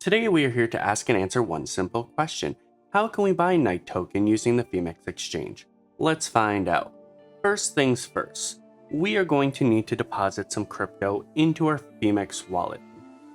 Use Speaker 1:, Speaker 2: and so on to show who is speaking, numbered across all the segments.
Speaker 1: Today we are here to ask and answer one simple question. How can we buy Night token using the Phemex exchange? Let's find out. First things first, we are going to need to deposit some crypto into our Phemex wallet.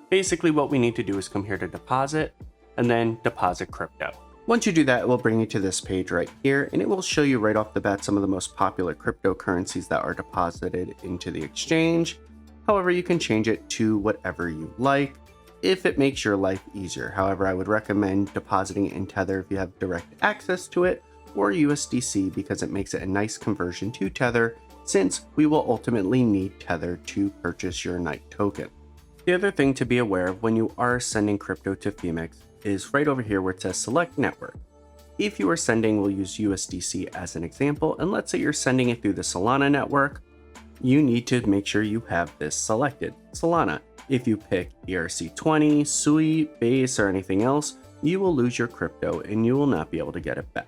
Speaker 1: Basically what we need to do is come here to deposit and then deposit crypto. Once you do that, it will bring you to this page right here, and it will show you right off the bat some of the most popular cryptocurrencies that are deposited into the exchange. However, you can change it to whatever you like if it makes your life easier. However, I would recommend depositing it in Tether if you have direct access to it, or USDC because it makes it a nice conversion to Tether, since we will ultimately need Tether to purchase your Night token. The other thing to be aware of when you are sending crypto to Phemex is right over here where it says select network. If you are sending, we'll use USDC as an example, and let's say you're sending it through the Solana network, you need to make sure you have this selected, Solana. If you pick ERC20, SUI, Base, or anything else, you will lose your crypto and you will not be able to get it back.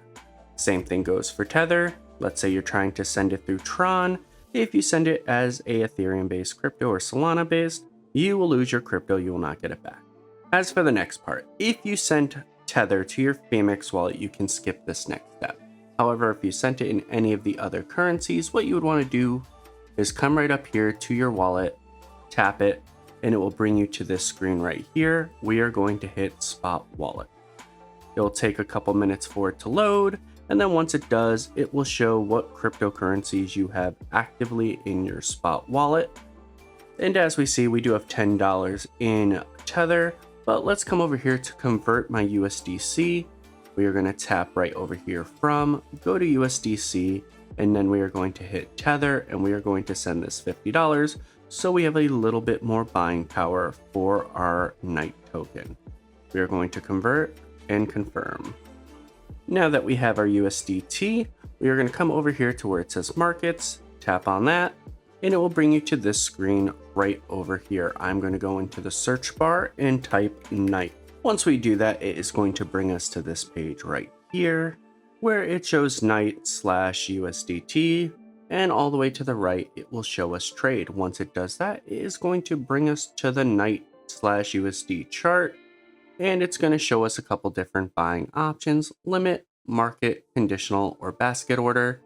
Speaker 1: Same thing goes for Tether. Let's say you're trying to send it through Tron. If you send it as a Ethereum-based crypto or Solana-based, you will lose your crypto, you will not get it back. As for the next part, if you sent Tether to your Phemex wallet, you can skip this next step. However, if you sent it in any of the other currencies, what you would want to do is come right up here to your wallet, tap it, and it will bring you to this screen right here. We are going to hit Spot Wallet. It will take a couple minutes for it to load, and then once it does, it will show what cryptocurrencies you have actively in your Spot Wallet. And as we see, we do have $10 in Tether, but let's come over here to convert my USDC. We are going to tap right over here from, go to USDC, and then we are going to hit Tether, and we are going to send this $50, so we have a little bit more buying power for our Night token. We are going to convert and confirm. Now that we have our USDT, we are going to come over here to where it says markets, tap on that, and it will bring you to this screen right over here. I'm going to go into the search bar and type Night. Once we do that, it is going to bring us to this page right here where it shows Night/USDT, and all the way to the right, it will show us trade. Once it does that, it is going to bring us to the Night/USD chart, and it's going to show us a couple different buying options: limit, market, conditional, or basket order.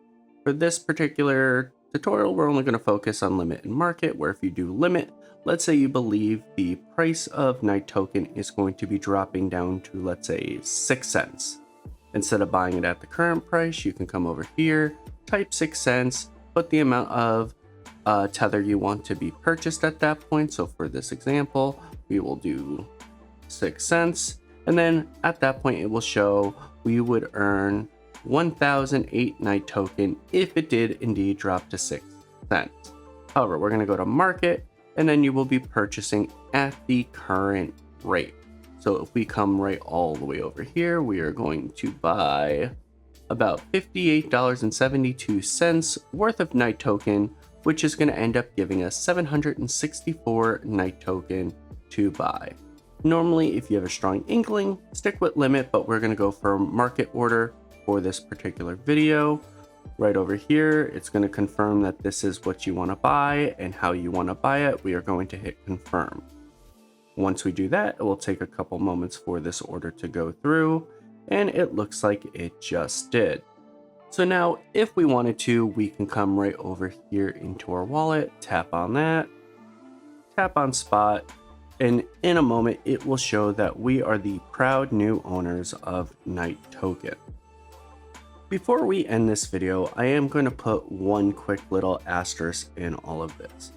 Speaker 1: For this particular tutorial, we're only going to focus on limit and market, where if you do limit, let's say you believe the price of Night token is going to be dropping down to, let's say, 6 cents. Instead of buying it at the current price, you can come over here, type 6 cents, put the amount of Tether you want to be purchased at that point. So for this example, we will do 6 cents. And then at that point, it will show we would earn 1,008 Night token if it did indeed drop to 6 cents. However, we're going to go to market, and then you will be purchasing at the current rate. So if we come right all the way over here, we are going to buy about $58.72 worth of Night token, which is going to end up giving us 764 Night token to buy. Normally, if you have a strong inkling, stick with limit, but we're going to go for market order for this particular video. Right over here, it's going to confirm that this is what you want to buy and how you want to buy it. We are going to hit confirm. Once we do that, it will take a couple moments for this order to go through, and it looks like it just did. So now, if we wanted to, we can come right over here into our wallet, tap on that, tap on spot, and in a moment, it will show that we are the proud new owners of Night token. Before we end this video, I am going to put one quick little asterisk in all of this.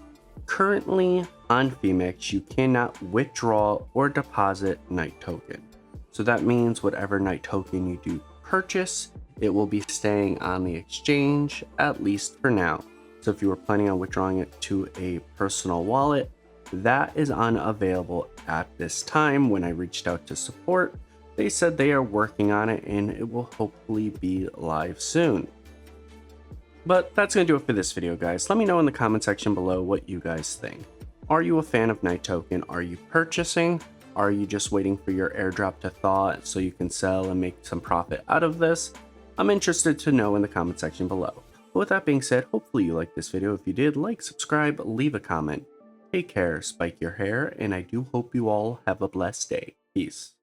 Speaker 1: Currently on Phemex, you cannot withdraw or deposit Night token. So that means whatever Night token you do purchase, it will be staying on the exchange, at least for now. So if you were planning on withdrawing it to a personal wallet, that is unavailable at this time. When I reached out to support, they said they are working on it and it will hopefully be live soon. But that's going to do it for this video, guys. Let me know in the comment section below what you guys think. Are you a fan of Night token? Are you purchasing? Are you just waiting for your airdrop to thaw so you can sell and make some profit out of this? I'm interested to know in the comment section below. But with that being said, hopefully you liked this video. If you did, like, subscribe, leave a comment. Take care, spike your hair, and I do hope you all have a blessed day. Peace.